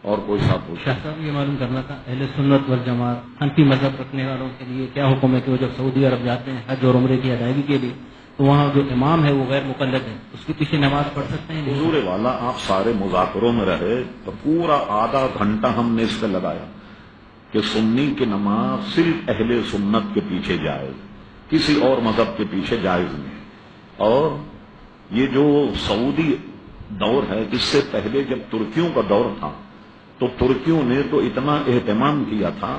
اور کوئی صاحب پوچھا؟ شاہ صاحب یہ معلوم کرنا تھا اہل سنت والجماعت حنفی مذہب رکھنے والوں کے لیے کیا حکم ہے کہ وہ جب سعودی عرب جاتے ہیں حج اور عمرے کی ادائیگی کے لیے تو وہاں جو امام ہے وہ غیر مقلد ہے، اس کے پیچھے نماز پڑھ سکتے ہیں؟ حضور والا آپ سارے مذاکروں میں رہے تو پورا آدھا گھنٹہ ہم نے اس پہ لگایا کہ سنی کی نماز صرف اہل سنت کے پیچھے جائز، کسی اور مذہب کے پیچھے جائز نہیں۔ اور یہ جو سعودی دور ہے اس سے پہلے جب ترکیوں کا دور تھا تو ترکیوں نے تو اتنا اہتمام کیا تھا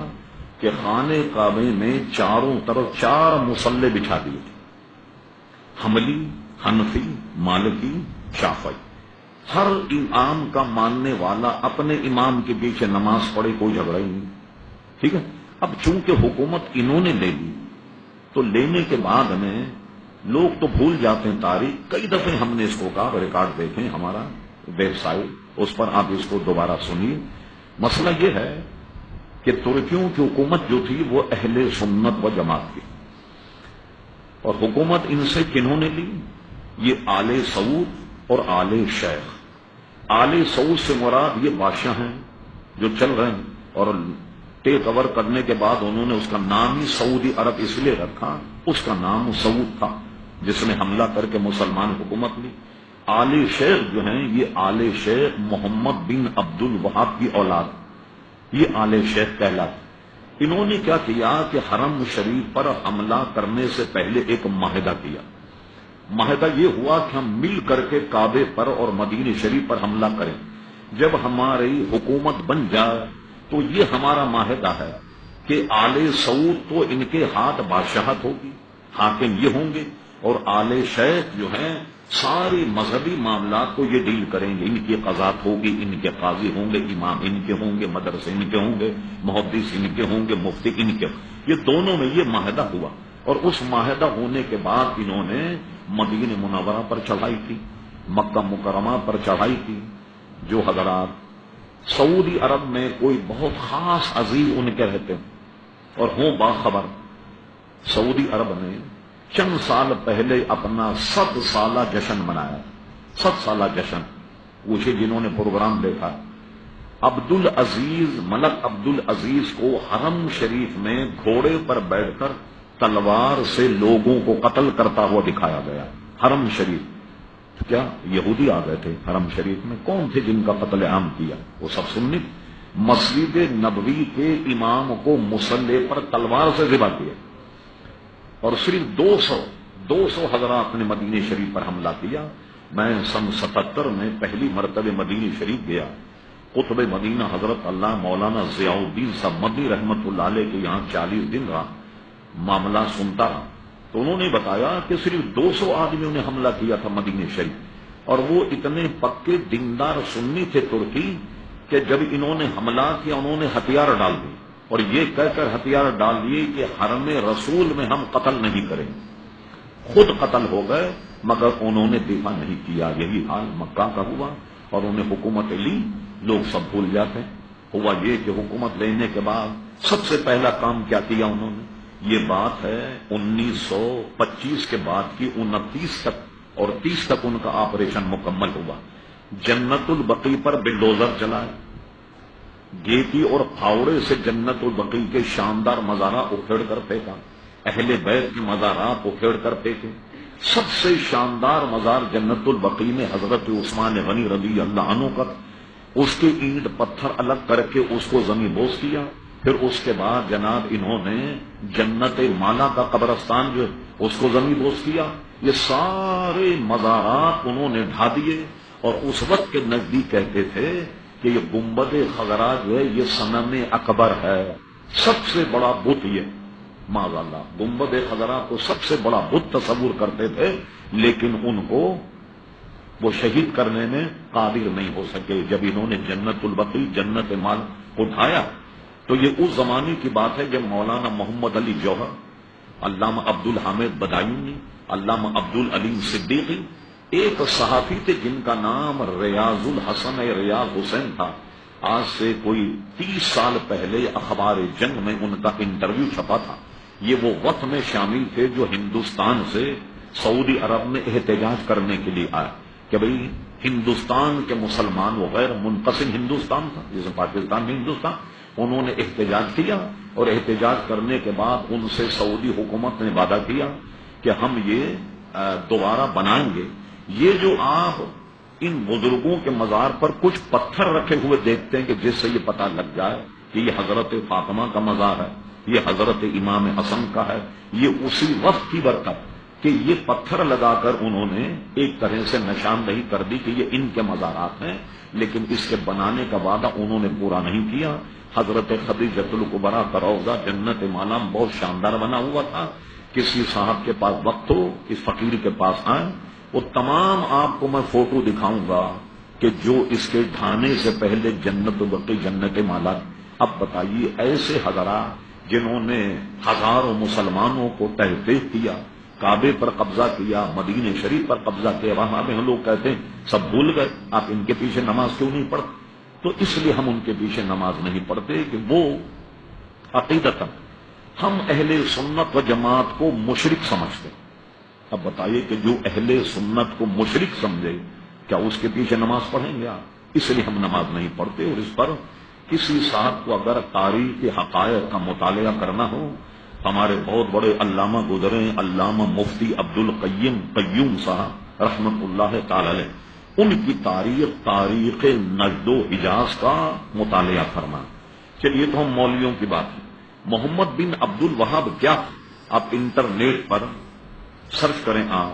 کہ خانے کعبے میں چاروں طرف 4 مصلے بچھا دیے تھے، حنبلی، حنفی، مالکی، شافعی۔ ہر امام کا ماننے والا اپنے امام کے پیچھے نماز پڑھے، کوئی جھگڑا ہی نہیں، ٹھیک ہے۔ اب چونکہ حکومت انہوں نے لے لی تو لینے کے بعد میں لوگ تو بھول جاتے ہیں تاریخ، کئی دفعے ہم نے اس کو کہا، ریکارڈ دیکھیں ہمارا ویب سائٹ، اس پر آپ اس کو دوبارہ سنیے۔ مسئلہ یہ ہے کہ ترکیوں کی حکومت جو تھی وہ اہل سنت و جماعت کی، اور حکومت ان سے کنہوں نے لی؟ یہ آل سعود اور آل شیخ۔ آل سعود سے مراد یہ بادشاہ ہیں جو چل رہے ہیں، اور ٹیک اوور کرنے کے بعد انہوں نے اس کا نام ہی سعودی عرب اس لیے رکھا، اس کا نام سعود تھا جس نے حملہ کر کے مسلمان حکومت لی۔ آل شیخ جو ہیں یہ آل شیخ محمد بن عبد الوہاب کی اولاد، یہ آل شیخ کہلاتے۔ انہوں نے کیا کیا کہ حرم شریف پر حملہ کرنے سے پہلے ایک معاہدہ کیا۔ معاہدہ یہ ہوا کہ ہم مل کر کے کعبے پر اور مدینہ شریف پر حملہ کریں، جب ہماری حکومت بن جائے تو یہ ہمارا معاہدہ ہے کہ آل سعود تو ان کے ہاتھ بادشاہت ہوگی، حاکم یہ ہوں گے، اور آل شیخ جو ہیں ساری مذہبی معاملات کو یہ ڈیل کریں گے، ان کی قضات ہوگی، ان کے قاضی ہوں گے، امام ان کے ہوں گے، مدرسے ان کے ہوں گے، محدث ان کے ہوں گے، مفتی ان کے۔ یہ دونوں میں یہ معاہدہ ہوا، اور اس معاہدہ ہونے کے بعد انہوں نے مدینہ منورہ پر چڑھائی کی، مکہ مکرمہ پر چڑھائی کی۔ جو حضرات سعودی عرب میں کوئی بہت خاص عزیز ان کے رہتے ہیں اور ہوں باخبر، سعودی عرب نے چند سال پہلے اپنا 100 سالہ جشن منایا، 100 سالہ جشن۔ پوچھے جنہوں نے پروگرام دیکھا، عبدالعزیز، ملک عبدالعزیز کو حرم شریف میں گھوڑے پر بیٹھ کر تلوار سے لوگوں کو قتل کرتا ہوا دکھایا گیا۔ حرم شریف کیا یہودی آ گئے تھے حرم شریف میں؟ کون تھے جن کا قتل عام کیا؟ وہ سب سنی۔ مسجد نبوی کے امام کو مصلی پر تلوار سے ذبح کیا، اور صرف 200 حضرات نے مدینہ شریف پر حملہ کیا۔ میں سن 77 میں پہلی مرتبہ مدینہ شریف گیا، قطب مدینہ حضرت اللہ مولانا ضیاء الدین صاحب مدنی رحمت اللہ علیہ کے یہاں 40 دن رہا، معاملہ سنتا رہا، تو انہوں نے بتایا کہ صرف 200 آدمیوں نے حملہ کیا تھا مدینہ شریف، اور وہ اتنے پکے دیندار سنی تھے ترکی کہ جب انہوں نے حملہ کیا انہوں نے ہتھیار ڈال دیے، اور یہ کہہ کر ہتھیار ڈال دیے کہ حرم رسول میں ہم قتل نہیں کریں، خود قتل ہو گئے مگر انہوں نے دفاع نہیں کیا۔ یہی حال مکہ کا ہوا، اور انہیں حکومت لی، لوگ سب بھول جاتے ہیں۔ ہوا یہ کہ حکومت لینے کے بعد سب سے پہلا کام کیا کیا انہوں نے؟ یہ بات ہے 1925 کے بعد کی، 29 تک اور 30 تک ان کا آپریشن مکمل ہوا۔ جنت البقیع پر بلڈوزر چلائے، گیتی اور پھاوڑے سے جنت البقیع کے شاندار مزارات اکھیڑ کر پھینکا، اہل بیت کے مزارات اکھیڑ کر پھینکے۔ سب سے شاندار مزار جنت البقیع میں حضرت عثمان غنی رضی اللہ عنہ کا، اس کے اینٹ پتھر الگ کر کے اس کو زمین بوس کیا۔ پھر اس کے بعد جناب انہوں نے جنت مالا کا قبرستان جو اس کو زمین بوس کیا۔ یہ سارے مزارات انہوں نے ڈھا دیے، اور اس وقت کے نزدیک کہتے تھے کہ یہ گنبد خضرا جو ہے یہ صنم اکبر ہے، سب سے بڑا بت یہ، معاذ اللہ، گنبد خضرا کو سب سے بڑا بت تصور کرتے تھے، لیکن ان کو وہ شہید کرنے میں قادر نہیں ہو سکے۔ جب انہوں نے جنت البقیع، جنت مال اٹھایا تو یہ اس زمانے کی بات ہے جب مولانا محمد علی جوہر، علامہ عبد الحامد بدایونی، علامہ عبد العلیم صدیقی، ایک صحافی تھے جن کا نام ریاض الحسن ریاض حسین تھا۔ آج سے کوئی 30 سال پہلے اخبار جنگ میں ان کا انٹرویو چھپا تھا۔ یہ وہ وفد میں شامل تھے جو ہندوستان سے سعودی عرب میں احتجاج کرنے کے لیے آئے کہ بھئی ہندوستان کے مسلمان، وہ غیر منقسم ہندوستان تھا جسے پاکستان میں ہندوستان، انہوں نے احتجاج کیا، اور احتجاج کرنے کے بعد ان سے سعودی حکومت نے وعدہ کیا کہ ہم یہ دوبارہ بنائیں گے۔ یہ جو آپ ان بزرگوں کے مزار پر کچھ پتھر رکھے ہوئے دیکھتے ہیں کہ جس سے یہ پتہ لگ جائے کہ یہ حضرت فاطمہ کا مزار ہے، یہ حضرت امام حسن کا ہے، یہ اسی وقت کی برکت کہ یہ پتھر لگا کر انہوں نے ایک طرح سے نشاندہی کر دی کہ یہ ان کے مزارات ہیں، لیکن اس کے بنانے کا وعدہ انہوں نے پورا نہیں کیا۔ حضرت خدیجۃ الکبریٰ کا روضہ جنت مالا بہت شاندار بنا ہوا تھا، کسی صاحب کے پاس وقت ہو اس فقیر کے پاس آئیں، وہ تمام آپ کو میں فوٹو دکھاؤں گا کہ جو اس کے ڈھانے سے پہلے جنت بقی جنت مالا۔ اب بتائیے ایسے حضرات جنہوں نے ہزاروں مسلمانوں کو تحقیق کیا، کعبے پر قبضہ کیا، مدینہ شریف پر قبضہ کیا، وہاں میں ہم لوگ کہتے ہیں سب بھول گئے، آپ ان کے پیچھے نماز کیوں نہیں پڑھتے؟ تو اس لیے ہم ان کے پیچھے نماز نہیں پڑھتے کہ وہ عقیدتاً ہم اہل سنت و جماعت کو مشرک سمجھتے ہیں۔ اب بتائیے کہ جو اہل سنت کو مشرک سمجھے کیا اس کے پیچھے نماز پڑھیں گے آپ؟ اس لیے ہم نماز نہیں پڑھتے۔ اور اس پر کسی صاحب کو اگر تاریخ کے حقائق کا مطالعہ کرنا ہو، ہمارے بہت بڑے علامہ گزرے، علامہ مفتی عبد القیم قیوم صاحب رحمت اللہ تعالی علیہ، ان کی تاریخ نجد و حجاز کا مطالعہ فرما۔ چلیے تو ہم مولویوں کی بات ہے۔ محمد بن عبد الوہاب کیا تھا؟ آپ انٹرنیٹ پر سرچ کریں آپ،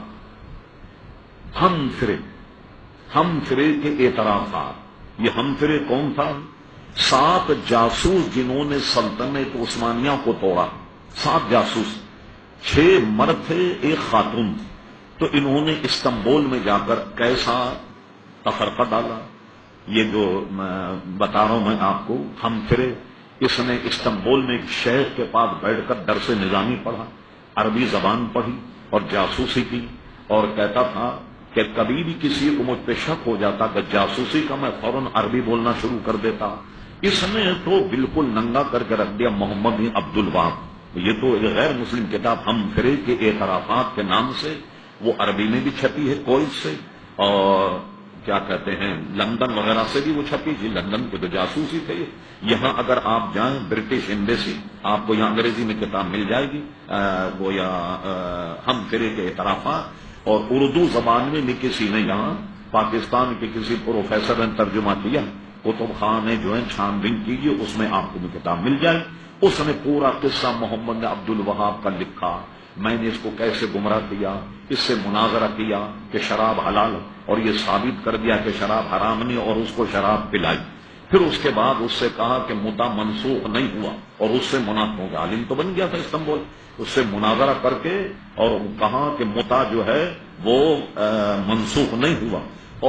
ہم فرے کے اعترافات۔ یہ ہم فرے کون تھا؟ 7 جاسوس جنہوں نے سلطنت عثمانیہ کو توڑا، 7 جاسوس، 6 مرد تھے، 1 خاتون تھی۔ تو انہوں نے استنبول میں جا کر کیسا تفرقہ ڈالا، یہ جو بتا رہا ہوں میں آپ کو، ہم فرے، اس نے استنبول میں ایک شیخ کے پاس بیٹھ کر درس نظامی پڑھا، عربی زبان پڑھی اور جاسوسی کی، اور کہتا تھا کہ کبھی بھی کسی کو مجھ پہ شک ہو جاتا کہ جاسوسی کا، میں فوراً عربی بولنا شروع کر دیتا۔ اس نے تو بالکل ننگا کر کے رکھ دیا محمد بن عبد الوہاب۔ یہ تو ایک غیر مسلم کتاب ہم فرے کے اعترافات کے نام سے، وہ عربی میں بھی چھپی ہے کویت سے، اور کیا کہتے ہیں لندن وغیرہ سے بھی وہ چھپی تھی، لندن کے تو جاسوس ہی تھے۔ یہاں اگر آپ جائیں برٹش ایمبیسی، آپ کو یہاں انگریزی میں کتاب مل جائے گی، وہ یا ہم فرے کے اعترافات، اور اردو زبان میں بھی کسی نے یہاں پاکستان کے کسی پروفیسر نے ترجمہ کیا، کتب خان نے جو ہے چھان بین کیجیے، اس میں آپ کو بھی کتاب مل جائے۔ اس نے پورا قصہ محمد بن عبد الوہاب کا لکھا، میں نے اس کو کیسے گمراہ کیا، اس سے مناظرہ کیا کہ شراب حلال، اور یہ ثابت کر دیا کہ شراب حرام نہیں، اور اس کو شراب پلائی۔ پھر اس کے بعد اس سے کہا کہ متا منسوخ نہیں ہوا، اور اس سے منافق عالم تو بن گیا تھا استنبول، اس سے مناظرہ کر کے اور کہا کہ متا جو ہے وہ منسوخ نہیں ہوا،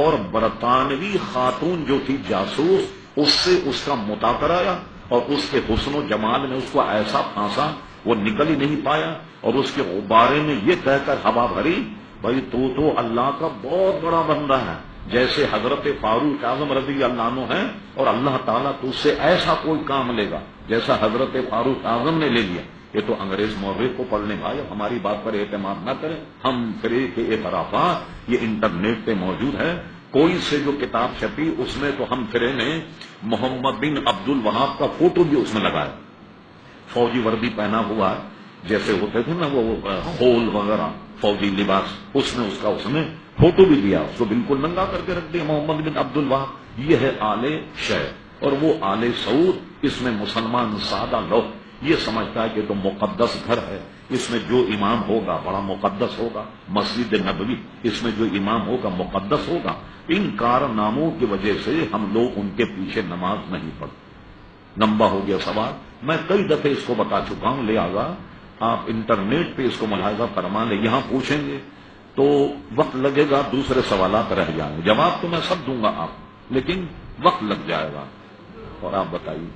اور برطانوی خاتون جو تھی جاسوس، اس سے اس کا متا کرایا، اور اس کے حسن و جمال نے اس کو ایسا پھانسا وہ نکل ہی نہیں پایا، اور اس کے بارے میں یہ کہہ کر ہوا بھری، بھائی تو اللہ کا بہت بڑا بندہ ہے، جیسے حضرت فاروق اعظم رضی اللہ عنہ ہے، اور اللہ تعالیٰ تو اس سے ایسا کوئی کام لے گا جیسا حضرت فاروق اعظم نے لے لیا۔ یہ تو انگریز مورخ کو پڑھنے بھائی، ہماری بات پر اعتماد نہ کریں۔ ہم فرے کے اعترافات یہ انٹرنیٹ پہ موجود ہے، کوئی سے جو کتاب چھپی اس میں تو ہم فرے نے محمد بن عبد الوہاب کا فوٹو بھی اس میں لگایا، فوجی وردی پہنا ہوا جیسے ہوتے تھے نا وہ خول وغیرہ فوجی لباس، اس نے فوٹو بھی دیا، اس کو بالکل ننگا کر کے رکھ دیا محمد بن عبد الوہاب۔ یہ ہے آل شیخ، اور وہ آل سعود، اس میں مسلمان سادہ لوگ یہ سمجھتا ہے کہ تو مقدس گھر ہے، اس میں جو امام ہوگا بڑا مقدس ہوگا، مسجد نبوی اس میں جو امام ہوگا مقدس ہوگا۔ ان کارناموں کی وجہ سے ہم لوگ ان کے پیچھے نماز نہیں پڑھتے۔ لمبا ہو گیا سوال، میں کئی دفعے اس کو بتا چکا ہوں، لہذا آپ انٹرنیٹ پہ اس کو ملاحظہ فرما لیں، یہاں پوچھیں گے تو وقت لگے گا، دوسرے سوالات رہ جائیں گے، جواب تو میں سب دوں گا آپ، لیکن وقت لگ جائے گا۔ اور آپ بتائیے۔